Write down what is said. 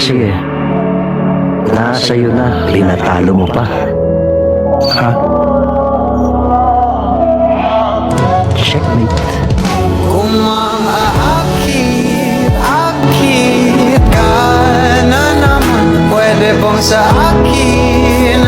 kasi eh. Nasa'yo na, pinatalo mo pa. Ha? Checkmate. Kung maaakit ka na naman, pwede bang sa akin